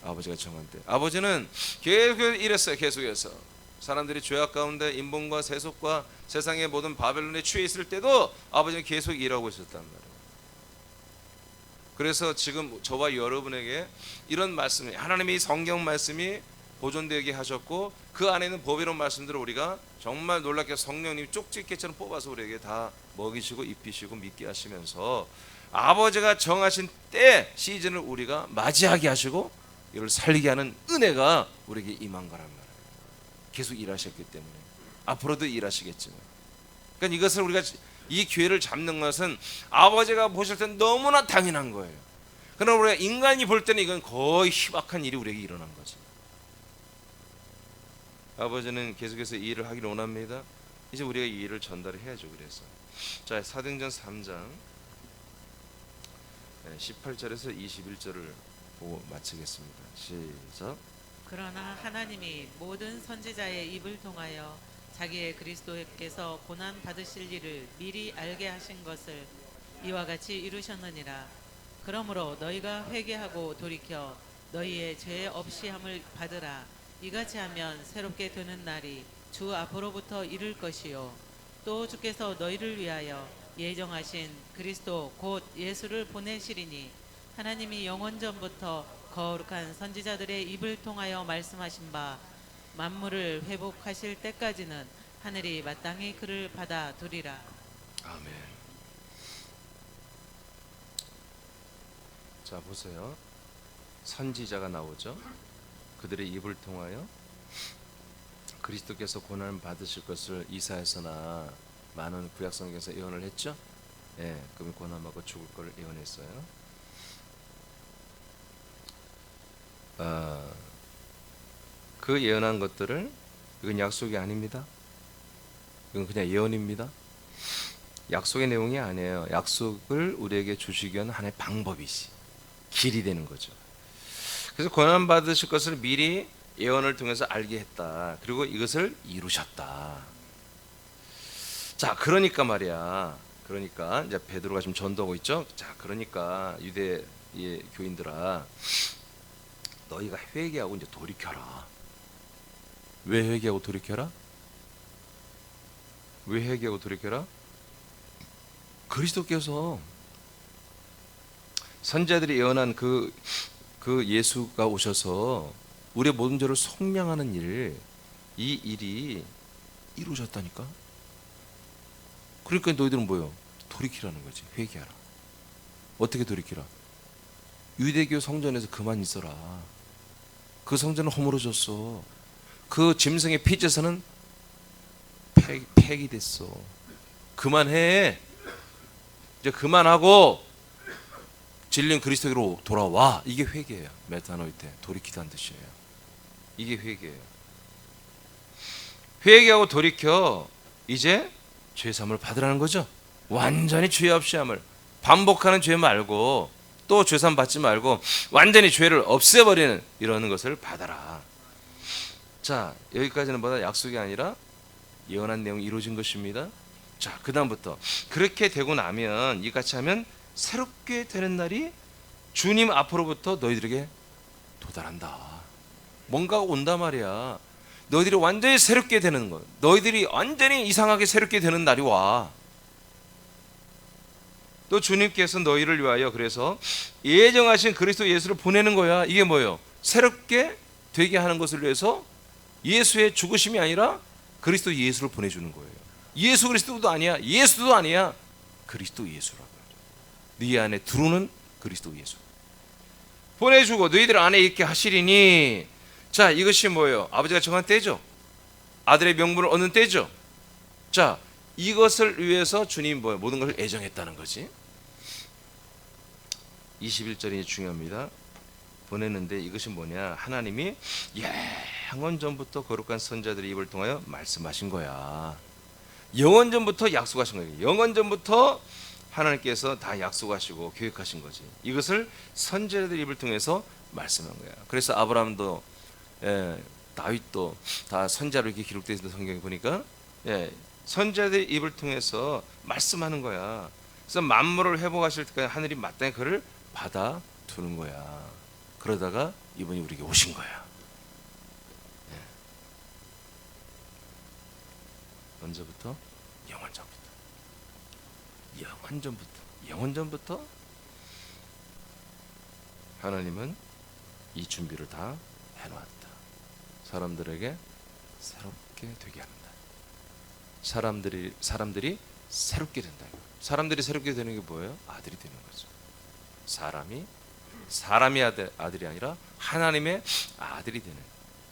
아버지가 정한 때. 아버지는 계속 이랬어요. 계속해서 사람들이 죄악 가운데 인본과 세속과 세상의 모든 바벨론에 취해 있을 때도 아버지는 계속 일하고 있었단 말이에요. 그래서 지금 저와 여러분에게 이런 말씀이, 하나님의 성경 말씀이 보존되게 하셨고, 그 안에는 법이로운 말씀들을 우리가 정말 놀랍게 성령님이 쪽집게처럼 뽑아서 우리에게 다 먹이시고 입히시고 믿게 하시면서 아버지가 정하신 때 시즌을 우리가 맞이하게 하시고 이를 살리게 하는 은혜가 우리에게 임한 거란 말이에요. 계속 일하셨기 때문에 앞으로도 일하시겠지만, 그러니까 이것을 우리가 이 기회를 잡는 것은 아버지가 보실 때는 너무나 당연한 거예요. 그러나 우리가 인간이 볼 때는 이건 거의 희박한 일이 우리에게 일어난 거지. 아버지는 계속해서 이 일을 하기를 원합니다. 이제 우리가 이 일을 전달해야죠. 그래서 자, 사도행전 3장 18절에서 21절을 보고 마치겠습니다. 시작. 그러나 하나님이 모든 선지자의 입을 통하여 자기의 그리스도께서 고난 받으실 일을 미리 알게 하신 것을 이와 같이 이루셨느니라. 그러므로 너희가 회개하고 돌이켜 너희의 죄 없이 함을 받으라. 이같이 하면 새롭게 되는 날이 주 앞으로부터 이를 것이요 또 주께서 너희를 위하여 예정하신 그리스도 곧 예수를 보내시리니 하나님이 영원 전부터 거룩한 선지자들의 입을 통하여 말씀하신 바 만물을 회복하실 때까지는 하늘이 마땅히 그를 받아두리라. 아멘. 자, 보세요. 선지자가 나오죠. 그들의 입을 통하여 그리스도께서 고난을 받으실 것을 이사야서나 많은 구약 성경에서 예언을 했죠. 예, 그분이 고난 받고 죽을 걸 예언했어요. 그 예언한 것들을, 이건 약속이 아닙니다. 이건 그냥 예언입니다. 약속의 내용이 아니에요. 약속을 우리에게 주시기 위한 하나의 방법이지, 길이 되는 거죠. 그래서 고난 받으실 것을 미리 예언을 통해서 알게 했다. 그리고 이것을 이루셨다. 자, 그러니까 말이야. 그러니까 이제 베드로가 지금 전도하고 있죠. 자, 그러니까 유대 교인들아, 너희가 회개하고 이제 돌이켜라. 왜 회개하고 돌이켜라? 왜 회개하고 돌이켜라? 그리스도께서 선지자들이 예언한 그 예수가 오셔서 우리의 모든 죄를 속량하는 일, 이 일이 이루어졌다니까. 그러니까 너희들은 뭐요? 돌이키라는 거지. 회개하라. 어떻게 돌이키라? 유대교 성전에서 그만 있어라. 그 성전은 허물어졌어. 그 짐승의 피제사는 폐기됐어. 그만해. 이제 그만하고 진린 그리스도로 돌아와. 이게 회개예요. 메타노이테, 돌이키다는 뜻이에요. 이게 회개예요. 회개하고 돌이켜 이제 죄사함을 받으라는 거죠. 완전히 죄 없이 함을, 반복하는 죄 말고, 또 죄사함 받지 말고 완전히 죄를 없애버리는 이러는 것을 받아라. 자, 여기까지는 뭐다? 약속이 아니라 예언한 내용이 이루어진 것입니다. 자, 그 다음부터 그렇게 되고 나면, 이같이 하면 새롭게 되는 날이 주님 앞으로부터 너희들에게 도달한다. 뭔가가 온단 말이야. 너희들이 완전히 새롭게 되는 것, 너희들이 완전히 이상하게 새롭게 되는 날이 와. 또 주님께서 너희를 위하여 그래서 예정하신 그리스도 예수를 보내는 거야. 이게 뭐예요? 새롭게 되게 하는 것을 위해서 예수의 죽으심이 아니라 그리스도 예수를 보내주는 거예요. 예수 그리스도도 아니야. 예수도 아니야. 그리스도 예수라고. 네 안에 들어오는 그리스도 예수 보내주고 너희들 안에 있게 하시리니. 자, 이것이 뭐예요? 아버지가 정한 때죠. 아들의 명분을 얻는 때죠. 자, 이것을 위해서 주님 뭐예요? 모든 것을 애정했다는 거지. 21절이 중요합니다. 보냈는데 이것이 뭐냐? 하나님이 영원 전부터 거룩한 선자들의 입을 통하여 말씀하신 거야. 영원 전부터 약속하신 거예요. 영원 전부터 하나님께서 다 약속하시고 계획하신 거지. 이것을 선지자들 입을 통해서 말씀한 거야. 그래서 아브라함도 다윗도 다 선지자로 이렇게 기록되어 있는 성경에 보니까 선지자들 입을 통해서 말씀하는 거야. 그래서 만물을 회복하실 때까지 하늘이 마땅히 그를 받아두는 거야. 그러다가 이분이 우리에게 오신 거야. 언제부터? 영원 전부터. 영원 전부터 하나님은 이 준비를 다 해놓았다. 사람들에게 새롭게 되게 한다. 사람들이 새롭게 된다. 사람들이 새롭게 되는 게 뭐예요? 아들이 되는 거죠. 사람이 아들이 아니라 하나님의 아들이 되는.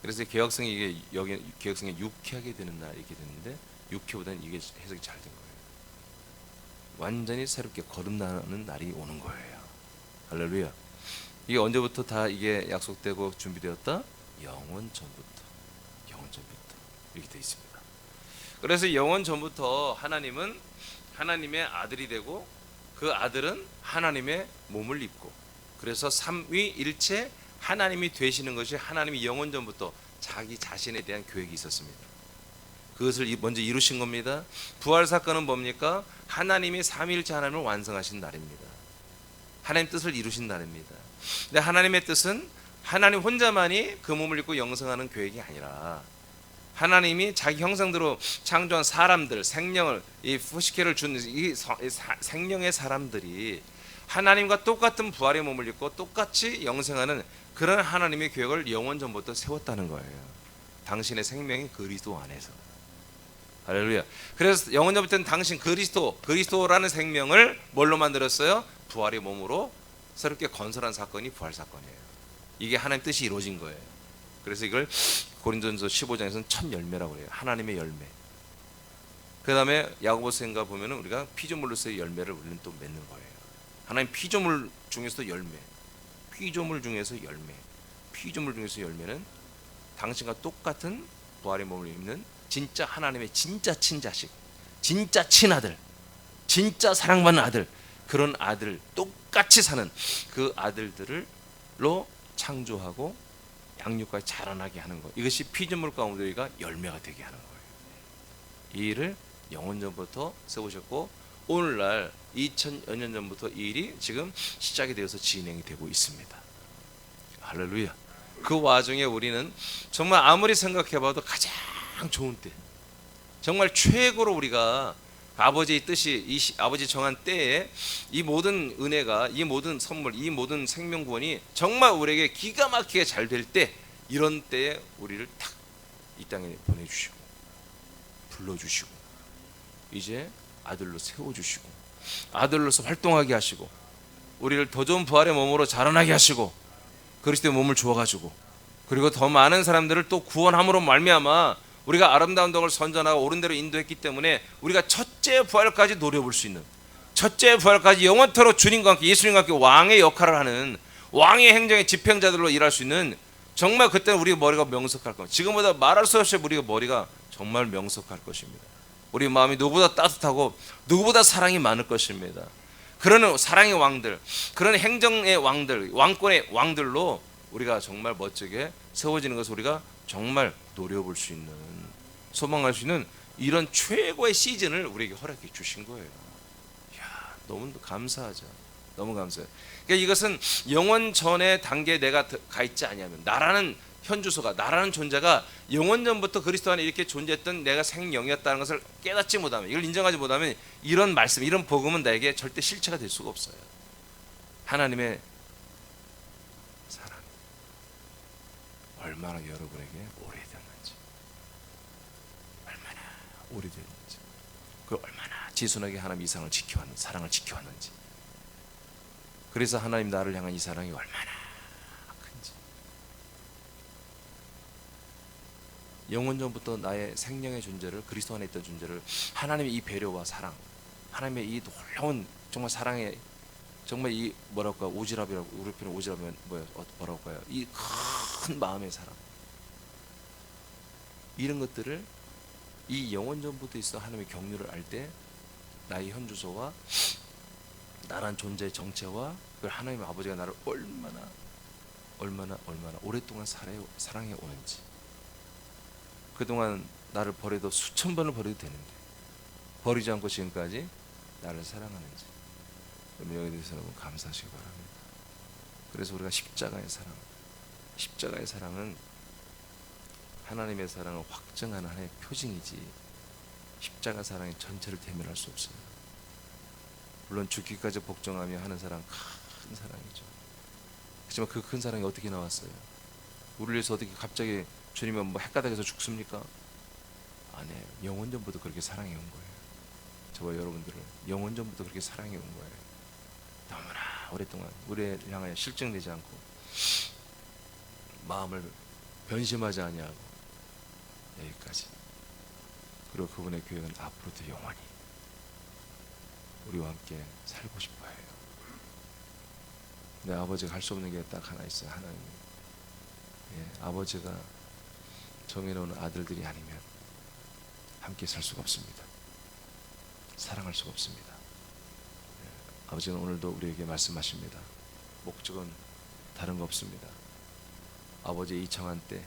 그래서 개혁성이 이게 여기 개혁성이 유쾌하게 되는 날 이렇게 됐는데, 유쾌보다는 이게 해석이 잘 된 거예요. 완전히 새롭게 거듭나는 날이 오는 거예요. 할렐루야. 이게 언제부터 다 이게 약속되고 준비되었다? 영원 전부터 이렇게 되어 있습니다. 그래서 영원 전부터 하나님은 하나님의 아들이 되고 그 아들은 하나님의 몸을 입고, 그래서 삼위일체 하나님이 되시는 것이 하나님이 영원 전부터 자기 자신에 대한 계획이 있었습니다. 그것을 먼저 이루신 겁니다. 부활 사건은 뭡니까? 하나님이 삼위일체 하나님을 완성하신 날입니다. 하나님 뜻을 이루신 날입니다. 근데 하나님의 뜻은 하나님 혼자만이 그 몸을 입고 영생하는 계획이 아니라 하나님이 자기 형상대로 창조한 사람들, 생명을, 이 푸시케를 준 이 생명의 사람들이 하나님과 똑같은 부활의 몸을 입고 똑같이 영생하는 그런 하나님의 계획을 영원 전부터 세웠다는 거예요. 당신의 생명이 그리스도 안에서. 할렐루야. 그래서 영원 전부터는 당신 그리스도라는 생명을 뭘로 만들었어요? 부활의 몸으로 새롭게 건설한 사건이 부활 사건이에요. 이게 하나님 뜻이 이루어진 거예요. 그래서 이걸 고린도전서 15장에서는 첫 열매라고 해요. 하나님의 열매. 그 다음에 야고보서인가 보면은 우리가 피조물로서의 열매를 우리는 또 맺는 거예요. 하나님 피조물 중에서도 열매, 피조물 중에서 열매, 피조물 중에서 열매는 당신과 똑같은 부활의 몸을 입는 진짜 하나님의 진짜 친자식, 진짜 친아들, 진짜 사랑받는 아들, 그런 아들, 똑같이 사는 그 아들들로 창조하고 양육까지 자라나게 하는 것, 이것이 피조물 가운데 우리가 열매가 되게 하는 거예요. 이 일을 영원 전부터 세우셨고 오늘날 2000여 년 전부터 이 일이 지금 시작이 되어서 진행이 되고 있습니다. 할렐루야. 그 와중에 우리는 정말 아무리 생각해봐도 가장 좋은 때, 정말 최고로 우리가 아버지의 뜻이 아버지 정한 때에 이 모든 은혜가, 이 모든 선물, 이 모든 생명 구원이 정말 우리에게 기가 막히게 잘 될 때, 이런 때에 우리를 탁 이 땅에 보내주시고 불러주시고 이제 아들로 세워주시고 아들로서 활동하게 하시고 우리를 더 좋은 부활의 몸으로 자라나게 하시고 그리스도의 몸을 주어가지고 그리고 더 많은 사람들을 또 구원함으로 말미암아 우리가 아름다운 덕을 선전하고 옳은 대로 인도했기 때문에 우리가 첫째 부활까지 노려볼 수 있는, 첫째 부활까지 영원토록 주님과 함께, 예수님과 함께 왕의 역할을 하는, 왕의 행정의 집행자들로 일할 수 있는, 정말 그때는 우리 머리가 명석할 겁니다. 지금보다 말할 수 없이 우리가 머리가 정말 명석할 것입니다. 우리 마음이 누구보다 따뜻하고 누구보다 사랑이 많을 것입니다. 그런 사랑의 왕들, 그런 행정의 왕들, 왕권의 왕들로 우리가 정말 멋지게 세워지는 것을 우리가 정말 노려볼 수 있는, 소망할 수 있는 이런 최고의 시즌을 우리에게 허락해 주신 거예요. 이야, 너무 감사하죠. 너무 감사해요. 그러니까 이것은 영원 전의 단계에 내가 가 있지 아니하면, 나라는 현주소가, 나라는 존재가 영원 전부터 그리스도 안에 이렇게 존재했던 내가 생명이었다는 것을 깨닫지 못하면, 이걸 인정하지 못하면 이런 말씀, 이런 복음은 나에게 절대 실체가 될 수가 없어요. 하나님의 사랑 얼마나 여러분에게 오래됐는지, 얼마나 오래됐는지, 그 얼마나 지순하게 하나님 이 사랑을 지켜왔는지, 사랑을 지켜왔는지, 그래서 하나님 나를 향한 이 사랑이 얼마나 큰지, 영원 전부터 나의 생명의 존재를, 그리스도 안에 있던 존재를 하나님의 이 배려와 사랑, 하나님의 이 놀라운 정말 사랑의, 정말 이 뭐랄까, 오지랖이라고, 우리 편에 오지랖이면 뭐라고 할까요? 이 큰 마음의 사랑, 이런 것들을 이 영원 전부터 있어 하나님의 경륜을 알 때 나의 현주소와 나란 존재의 정체와 그 하나님 아버지가 나를 얼마나 오랫동안 사랑해 오는지, 그동안 나를 버려도 수천 번을 버려도 되는데 버리지 않고 지금까지 나를 사랑하는지, 여기에 대해서 여러분 감사하시기 바랍니다. 그래서 우리가 십자가의 사랑은 하나님의 사랑을 확증하는 하나의 표징이지, 십자가 사랑의 전체를 대면할 수 없어요. 물론 죽기까지 복종하며 하는 사랑, 큰 사랑이죠. 하지만 그 큰 사랑이 어떻게 나왔어요? 우리를 위해서 어떻게 갑자기 주님은 뭐 헷가닥에서 죽습니까? 아니에요. 영원 전부터 그렇게 사랑해 온 거예요. 저와 여러분들을 영원 전부터 그렇게 사랑해 온 거예요. 너무나 오랫동안 우리를 향하여 실증되지 않고 마음을 변심하지 아니하고 여기까지. 그리고 그분의 계획은 앞으로도 영원히 우리와 함께 살고 싶어 해요. 내 아버지가 할 수 없는 게 딱 하나 있어요. 하나님, 아버지가 정해놓은 아들들이 아니면 함께 살 수가 없습니다. 사랑할 수가 없습니다. 아버지는 오늘도 우리에게 말씀하십니다. 목적은 다른 거 없습니다. 아버지의 이 정한 때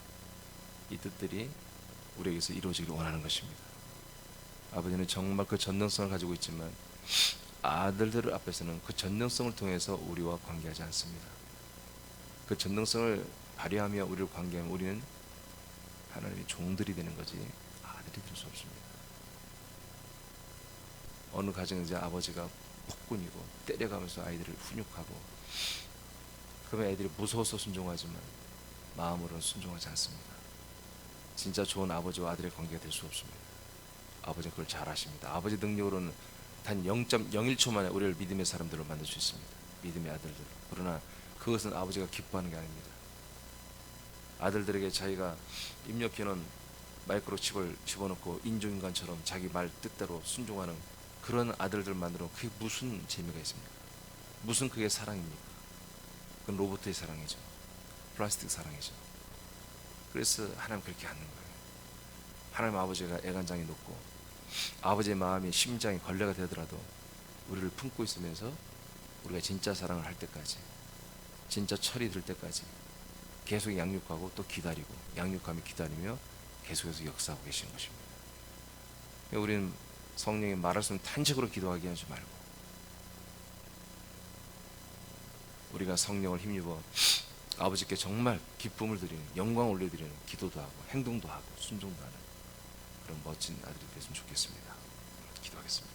이 뜻들이 우리에게서 이루어지기를 원하는 것입니다. 아버지는 정말 그 전능성을 가지고 있지만 아들들 앞에서는 그 전능성을 통해서 우리와 관계하지 않습니다. 그 전능성을 발휘하며 우리를 관계하면 우리는 하나님의 종들이 되는 거지 아들이 될 수 없습니다. 어느 가정이자 아버지가 폭군이고 때려가면서 아이들을 훈육하고 그러면 애들이 무서워서 순종하지만 마음으로는 순종하지 않습니다. 진짜 좋은 아버지와 아들의 관계가 될 수 없습니다. 아버지는 그걸 잘 아십니다. 아버지 능력으로는 단 0.01초 만에 우리를 믿음의 사람들로 만들 수 있습니다. 믿음의 아들들. 그러나 그것은 아버지가 기뻐하는 게 아닙니다. 아들들에게 자기가 입력해놓은 마이크로칩을 집어넣고 인조인간처럼 자기 말 뜻대로 순종하는 그런 아들들 만들어 그게 무슨 재미가 있습니까? 무슨 그게 사랑입니까? 그건 로봇의 사랑이죠. 플라스틱 사랑이죠. 그래서 하나님 그렇게 하는 거예요. 하나님 아버지가 애간장이 높고 아버지의 마음이 심장이 걸레가 되더라도 우리를 품고 있으면서 우리가 진짜 사랑을 할 때까지 진짜 철이 들 때까지 계속 양육하고 또 기다리고 양육하며 기다리며 계속해서 역사하고 계시는 것입니다. 우리는 성령이 말할 수 없는 탄식으로 기도하게 하지 말고 우리가 성령을 힘입어 아버지께 정말 기쁨을 드리는 영광을 올려드리는 기도도 하고 행동도 하고 순종도 하는 그런 멋진 아들이 됐으면 좋겠습니다. 기도하겠습니다.